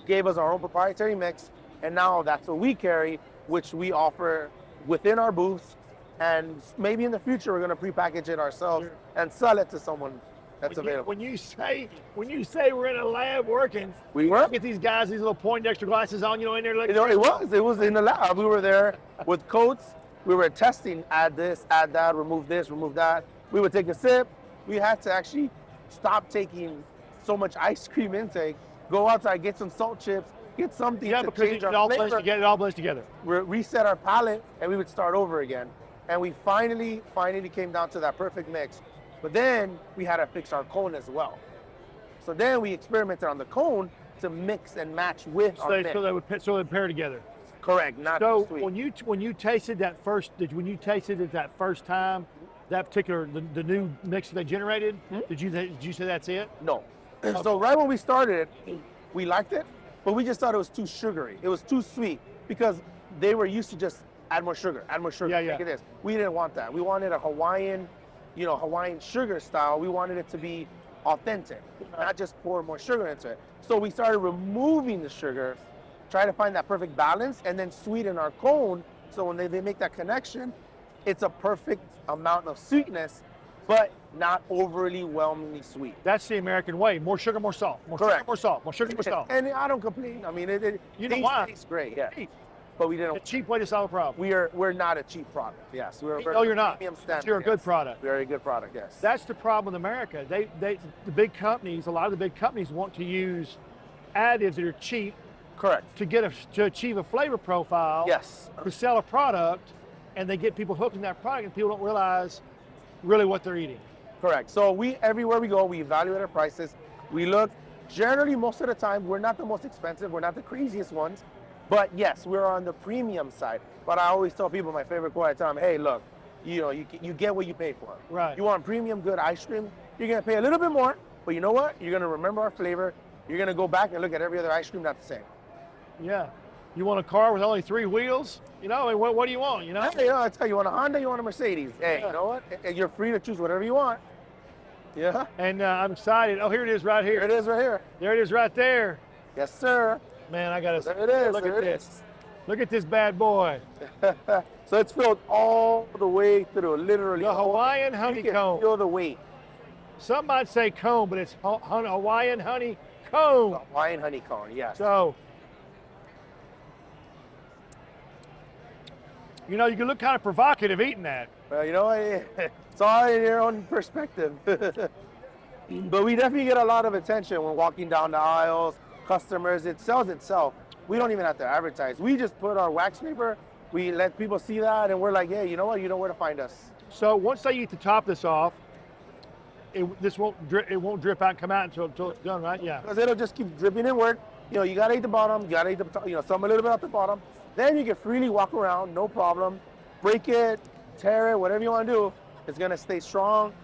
gave us our own proprietary mix, and now that's what we carry, which we offer within our booths. And maybe in the future, we're going to prepackage it ourselves and sell it to someone that's available. When you say we're in a lab working, we were. Get these guys these little Poindexter glasses on, in there. Like, it was in the lab. We were there with coats. We were testing, add this, add that, remove this, remove that. We would take a sip. We had to actually stop taking so much ice cream intake, go outside, get some salt chips, get something to change our flavor. It all blends together. Reset our palate, and we would start over again. And we finally came down to that perfect mix. But then we had to fix our cone as well. So then we experimented on the cone to mix and match with our mix. So they would pair together. Correct, not so sweet. when you tasted it that first time, that particular the new mix that they generated, did you say that's it? No. So right when we started it, we liked it, but we just thought it was too sugary. It was too sweet because they were used to just add more sugar, make it this. We didn't want that. We wanted a Hawaiian sugar style. We wanted it to be authentic, not just pour more sugar into it. So we started removing the sugar, try to find that perfect balance, and then sweeten our cone. So when they make that connection, it's a perfect amount of sweetness, but not overly whelmingly sweet. That's the American way. More sugar, more salt. More Correct. sugar, more salt. More sugar, more salt. And I don't complain. I mean, You know why? tastes great, yeah. But we A didn't. cheap way to solve a problem. We're not a cheap product. Yes, we're No, you're not. premium standard. You're a good yes. product. Very good product. Yes. That's the problem with America. The big companies, a lot of the big companies want to use additives that are cheap correct. to achieve a flavor profile. Yes. To sell a product, and they get people hooked in that product, and people don't realize really what they're eating. Correct. So everywhere we go, we evaluate our prices. We look. Generally, most of the time, we're not the most expensive. We're not the craziest ones. But yes, we're on the premium side. But I always tell people, my favorite quote, I tell them, hey, look, you get what you pay for. Right. You want premium good ice cream, you're gonna pay a little bit more, but you know what? You're gonna remember our flavor. You're gonna go back and look at every other ice cream, not the same. Yeah. You want a car with only 3 wheels? You know, what do you want? You know? Hey, I tell you want a Honda, you want a Mercedes. Hey, Yeah. you know what? You're free to choose whatever you want. Yeah. And I'm excited. Oh, here it is right here. Here it is right here. There it is right there. Yes, sir. Man, I got to. There it is. Look there at it this. is. Look at this bad boy. So it's filled all the way through, literally. The Hawaiian You Honey can Cone. feel the weight. Some might say cone, but it's Hawaiian Honey Cone. Hawaiian honey cone, yes. So, you know, you can look kind of provocative eating that. Well, you know, it's all in your own perspective. But we definitely get a lot of attention when walking down the aisles, customers. It sells itself. We don't even have to advertise. We just put our wax paper, we let people see that, and we're like, hey, you know what? You know where to find us. So once they eat the top of this off, it won't drip out and come out until it's done, right? Yeah. Because it'll just keep dripping inward. You know, you gotta eat the bottom, you gotta eat the top, you know, some a little bit off the bottom. Then you can freely walk around, no problem. Break it, tear it, whatever you want to do. It's gonna stay strong.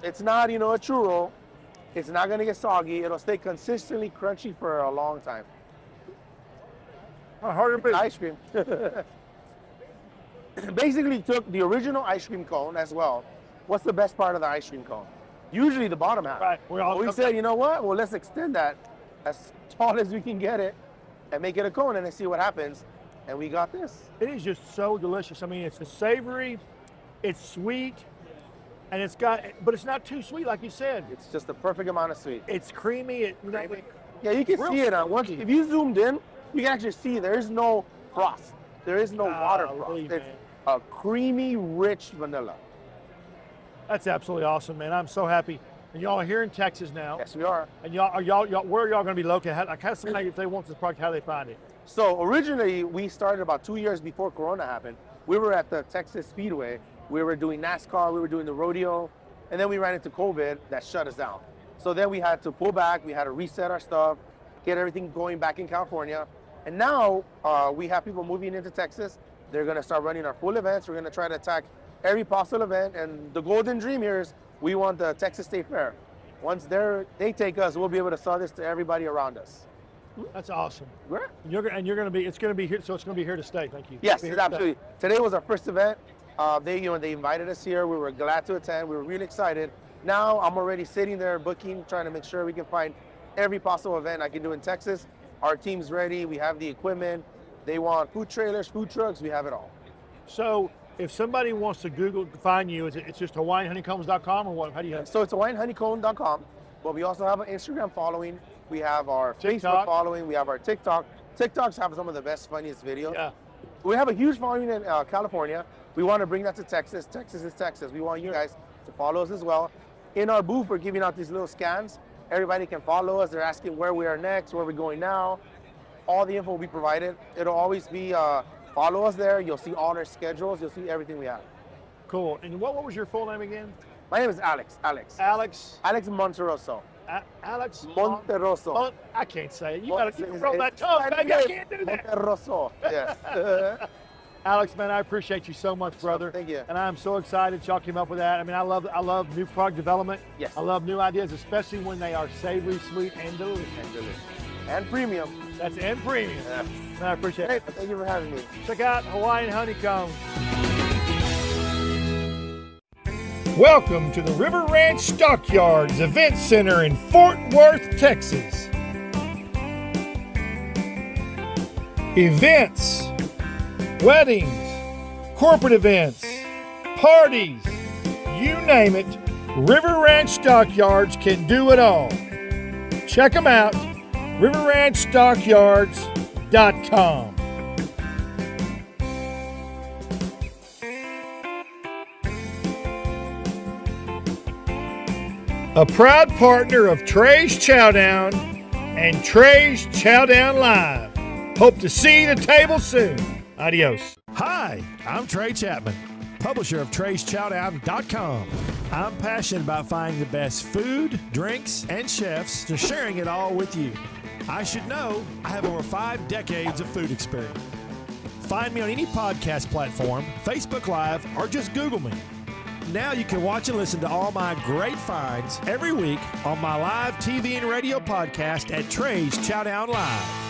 It's not, you know, a churro. It's not gonna get soggy. It'll stay consistently crunchy for a long time. Harder bit. Ice cream. Basically took the original ice cream cone as well. What's the best part of the ice cream cone? Usually the bottom half. Right. We said, you know what? Well, let's extend that as tall as we can get it and make it a cone and then see what happens. And we got this. It is just so delicious. I mean, it's savory, it's sweet, and but it's not too sweet, like you said. It's just the perfect amount of sweet. It's creamy. Yeah, you can Real see it. smoky. If you zoomed in, you can actually see there is no frost. There is no water frost. Golly, It's man. a creamy, rich vanilla. That's absolutely awesome, man. I'm so happy. And y'all are here in Texas now. Yes, we are. And where are y'all going to be located? Like, how somebody, if they want this product, how do they find it? So originally, we started about 2 years before Corona happened. We were at the Texas Speedway. We were doing NASCAR. We were doing the rodeo. And then we ran into COVID that shut us down. So then we had to pull back. We had to reset our stuff, get everything going back in California. And now we have people moving into Texas. They're going to start running our full events. We're going to try to attack every possible event. And the golden dream here is we want the Texas State Fair. Once they take us, we'll be able to sell this to everybody around us. That's awesome. Right. It's going to be here. So it's going to be here to stay. Thank you. Yes, It's here to absolutely. Today was our first event. They invited us here. We were glad to attend. We were really excited. Now I'm already sitting there booking, trying to make sure we can find every possible event I can do in Texas. Our team's ready. We have the equipment. They want food trailers, food trucks. We have it all. So if somebody wants to find you, it's just HawaiianHoneycones.com or what? How do you have? So it's HawaiianHoneycone.com, but we also have an Instagram following. We have our TikTok. Facebook following. We have our TikTok. TikToks have some of the best, funniest videos. Yeah. We have a huge following in California. We want to bring that to Texas. Texas is Texas. We want you guys to follow us as well. In our booth, we're giving out these little scans. Everybody can follow us. They're asking where we are next, where we're going now. All the info will be provided. It'll always be follow us there. You'll see all our schedules. You'll see everything we have. Cool. And what was your full name again? My name is Alex. Alex Monteroso. Alex Monteroso. I can't say it. You roll that tongue, baby. I can't do that. Monteroso. Yes. Alex, man, I appreciate you so much, brother. Thank you. And I'm so excited y'all came up with that. I mean, I love new product development. Yes. I love new ideas, especially when they are savory, sweet, and delicious. And premium. That's and premium. Yeah. Man, I appreciate it. Thank you for having me. Check out Hawaiian Honey Cones. Welcome to the River Ranch Stockyards Event Center in Fort Worth, Texas. Events, weddings, corporate events, parties, you name it, River Ranch Stockyards can do it all. Check them out, riverranchstockyards.com. A proud partner of Trey's Chowdown and Trey's Chowdown Live. Hope to see you at the table soon. Adios. Hi, I'm Trey Chapman, publisher of Trey'sChowdown.com. I'm passionate about finding the best food, drinks, and chefs and sharing it all with you. I should know I have over 5 decades of food experience. Find me on any podcast platform, Facebook Live, or just Google me. Now you can watch and listen to all my great finds every week on my live TV and radio podcast at Trey's Chowdown Live.